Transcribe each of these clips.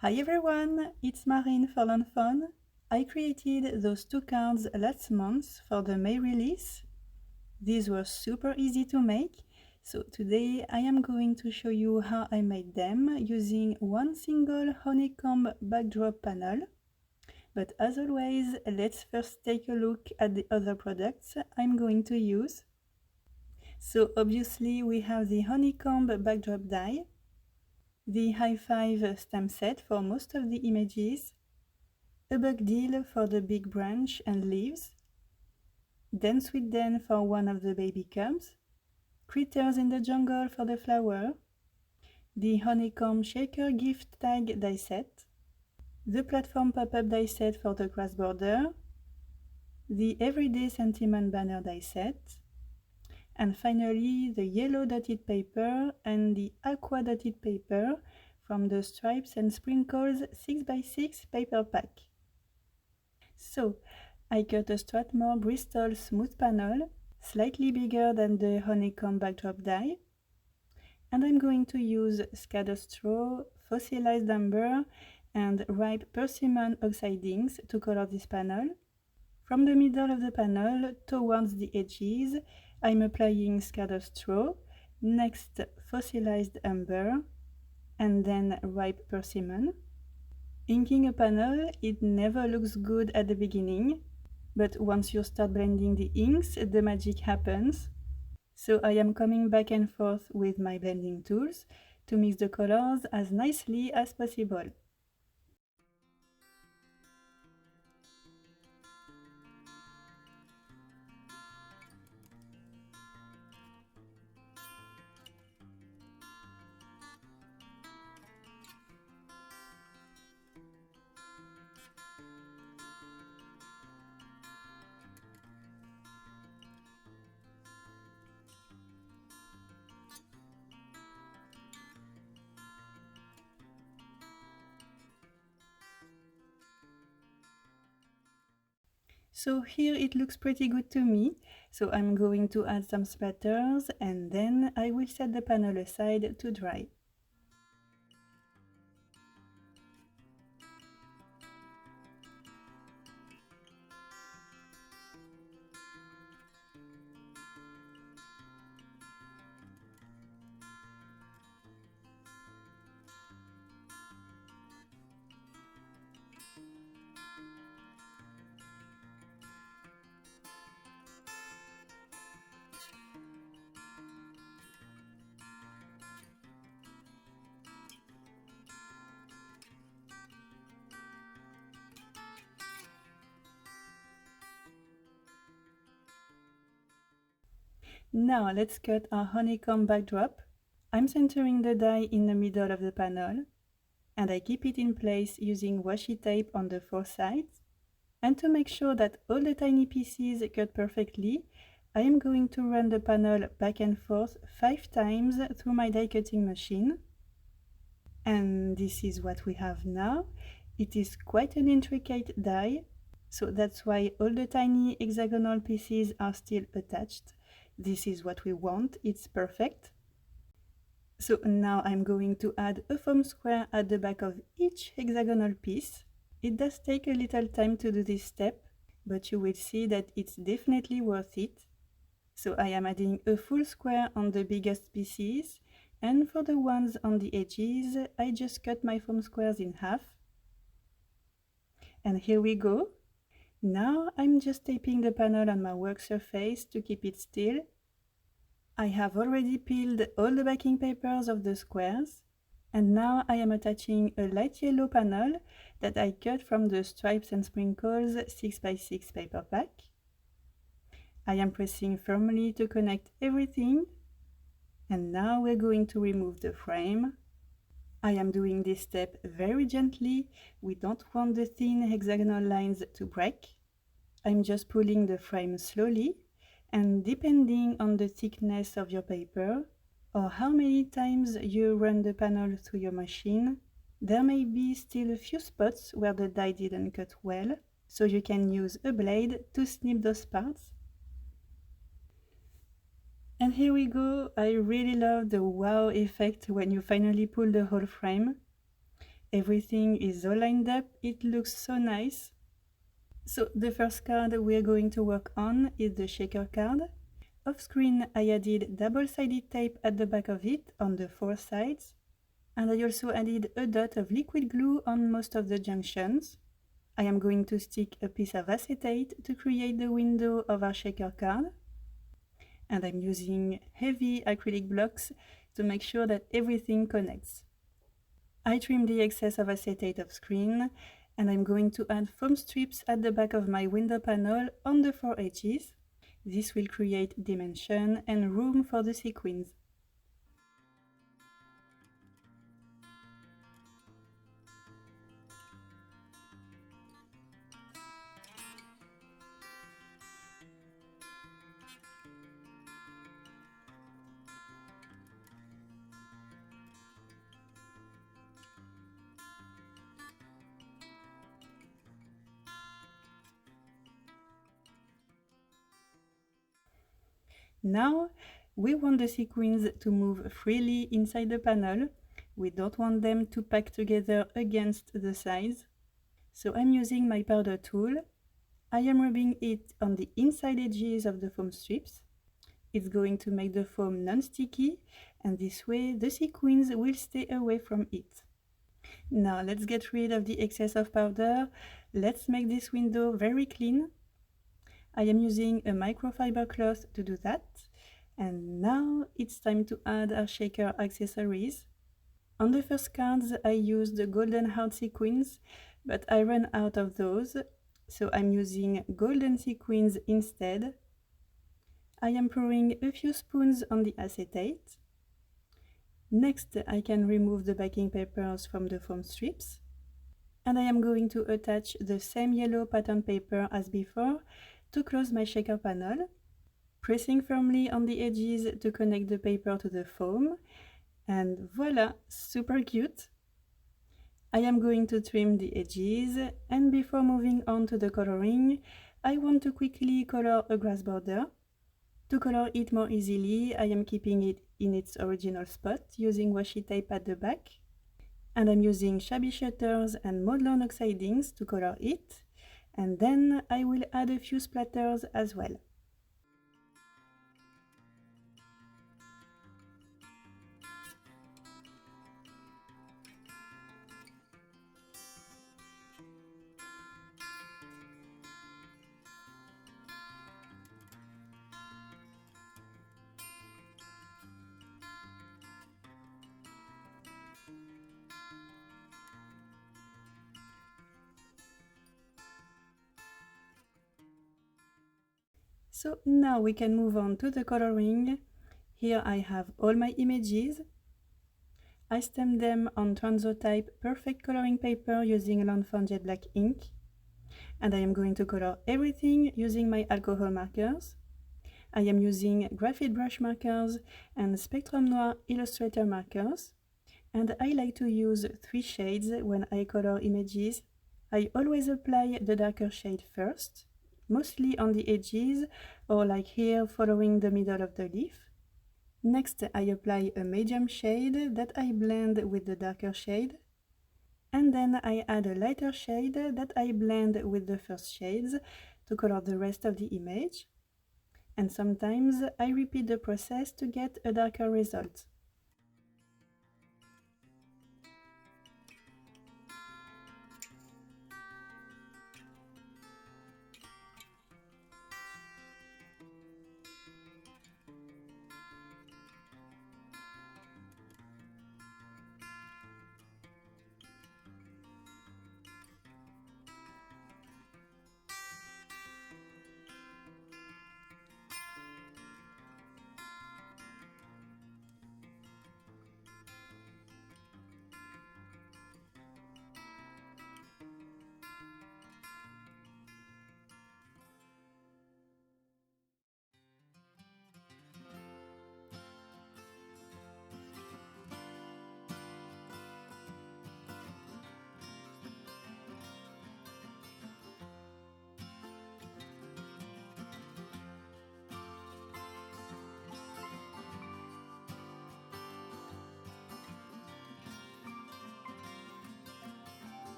Hi everyone, it's Marine for FAWN. I created those 2 cards last month for the May release. These were super easy to make, so today I am going to show you how I made them using one single honeycomb backdrop panel. But as always, let's first take a look at the other products I'm going to use. So obviously we have the honeycomb backdrop die, the high 5 stamp set for most of the images, a bug deal for the big branch and leaves, Dance with Dan for one of the baby cubs, Critters in the Jungle for the flower, the Honeycomb Shaker gift tag die set, the Platform pop-up die set for the cross border, the Everyday Sentiment banner die set, and finally the yellow dotted paper and the aqua dotted paper from the Stripes and Sprinkles 6x6 paper pack. So, I cut a Strathmore Bristol smooth panel, slightly bigger than the honeycomb backdrop die, and I'm going to use scattered straw, fossilized amber, and ripe persimmon oxidings to color this panel. From the middle of the panel towards the edges, I'm applying scattered straw, next fossilized amber, and then ripe persimmon. Inking a panel, it never looks good at the beginning, but once you start blending the inks, the magic happens. So I am coming back and forth with my blending tools to mix the colors as nicely as possible. So here it looks pretty good to me, so I'm going to add some splatters and then I will set the panel aside to dry. Now let's cut our honeycomb backdrop. I'm centering the die in the middle of the panel, and I keep it in place using washi tape on the 4 sides. And to make sure that all the tiny pieces cut perfectly, I am going to run the panel back and forth 5 times through my die cutting machine. And this is what we have now. It is quite an intricate die, so that's why all the tiny hexagonal pieces are still attached. This is what we want, it's perfect. So now I'm going to add a foam square at the back of each hexagonal piece. It does take a little time to do this step, but you will see that it's definitely worth it. So I am adding a full square on the biggest pieces, and for the ones on the edges, I just cut my foam squares in half. And here we go. Now I'm just taping the panel on my work surface to keep it still. I have already peeled all the backing papers of the squares, and now I am attaching a light yellow panel that I cut from the Stripes and Sprinkles 6x6 paper pack. I am pressing firmly to connect everything, and now we're going to remove the frame. I am doing this step very gently. We don't want the thin hexagonal lines to break. I'm just pulling the frame slowly, and depending on the thickness of your paper or how many times you run the panel through your machine, there may be still a few spots where the die didn't cut well, so you can use a blade to snip those parts. And here we go. I really love the wow effect when you finally pull the whole frame. Everything is all lined up, it looks so nice. So the first card we're going to work on is the shaker card. Off screen I added double-sided tape at the back of it on the 4 sides, and I also added a dot of liquid glue on most of the junctions. I am going to stick a piece of acetate to create the window of our shaker card, and I'm using heavy acrylic blocks to make sure that everything connects. I trimmed the excess of acetate off screen, and I'm going to add foam strips at the back of my window panel on the 4 edges. This will create dimension and room for the sequins. Now, we want the sequins to move freely inside the panel. We don't want them to pack together against the sides. So I'm using my powder tool. I am rubbing it on the inside edges of the foam strips. It's going to make the foam non-sticky, and this way the sequins will stay away from it. Now let's get rid of the excess of powder. Let's make this window very clean. I am using a microfiber cloth to do that. And now it's time to add our shaker accessories. On the first cards I used the golden heart sequins, but I ran out of those, so I'm using golden sequins instead. I am pouring a few spoons on the acetate. Next I can remove the backing papers from the foam strips. And I am going to attach the same yellow pattern paper as before to close my shaker panel, pressing firmly on the edges to connect the paper to the foam, and voila, super cute! I am going to trim the edges, and before moving on to the coloring, I want to quickly color a grass border. To color it more easily, I am keeping it in its original spot using washi tape at the back, and I'm using shabby shutters and mowed lawn oxidings to color it, and then I will add a few splatters as well. So now we can move on to the coloring. Here I have all my images. I stamped them on Transotype perfect coloring paper using Lawn Jet Black ink. And I am going to color everything using my alcohol markers. I am using graphite brush markers and Spectrum Noir Illustrator markers. And I like to use 3 shades when I color images. I always apply the darker shade first, mostly on the edges, or like here following the middle of the leaf. Next I apply a medium shade that I blend with the darker shade, and then I add a lighter shade that I blend with the first shades to color the rest of the image. And sometimes I repeat the process to get a darker result.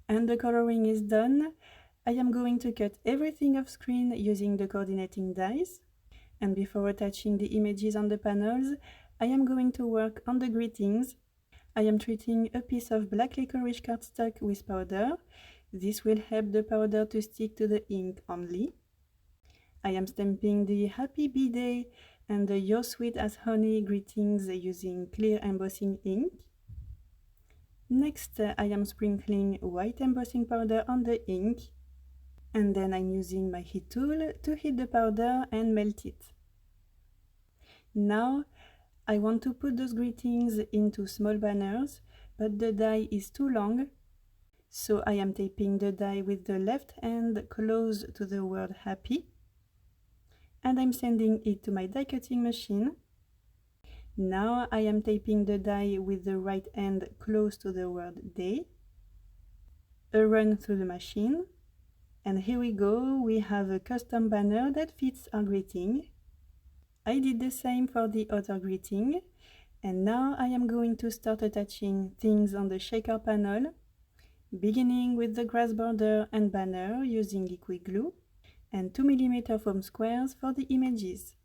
And the coloring is done. I am going to cut everything off screen using the coordinating dies. And before attaching the images on the panels, I am going to work on the greetings. I am treating a piece of black licorice cardstock with powder. This will help the powder to stick to the ink only. I am stamping the Happy B-Day and the You're Sweet as Honey greetings using clear embossing ink. Next, I am sprinkling white embossing powder on the ink, and then I'm using my heat tool to heat the powder and melt it. Now, I want to put those greetings into small banners, but the die is too long, so I am taping the die with the left hand close to the word happy, and I'm sending it to my die cutting machine. Now I am taping the die with the right hand close to the word day, a run through the machine, and here we go, we have a custom banner that fits our greeting. I did the same for the other greeting, and now I am going to start attaching things on the shaker panel, beginning with the grass border and banner using liquid glue, and 2mm foam squares for the images.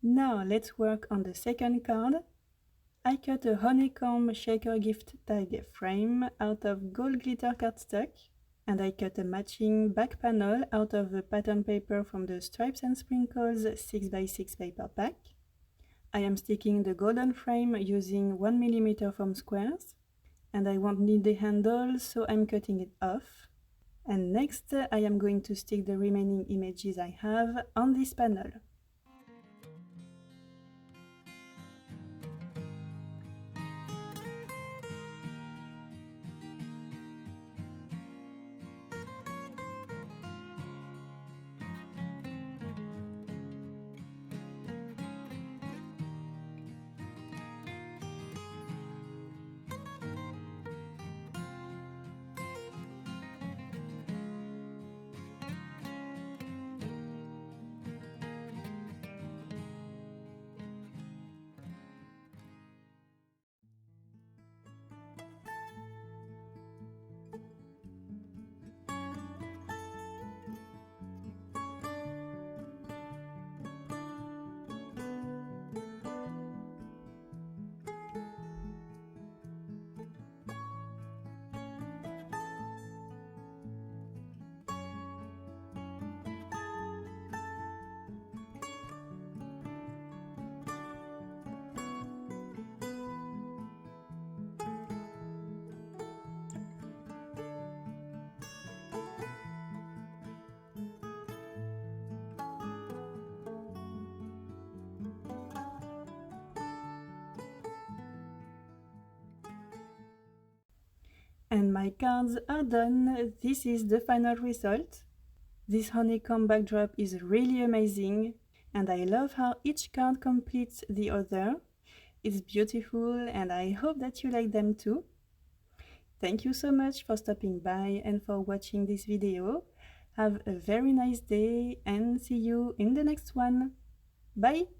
Now let's work on the second card. I cut a Honeycomb shaker gift tag frame out of gold glitter cardstock, and I cut a matching back panel out of the pattern paper from the Stripes and Sprinkles 6x6 paper pack. I am sticking the golden frame using 1mm foam squares, and I won't need the handle, so I'm cutting it off. And next, I am going to stick the remaining images I have on this panel. And my cards are done. This is the final result. This honeycomb backdrop is really amazing, and I love how each card completes the other. It's beautiful, and I hope that you like them too. Thank you so much for stopping by and for watching this video. Have a very nice day and see you in the next one. Bye!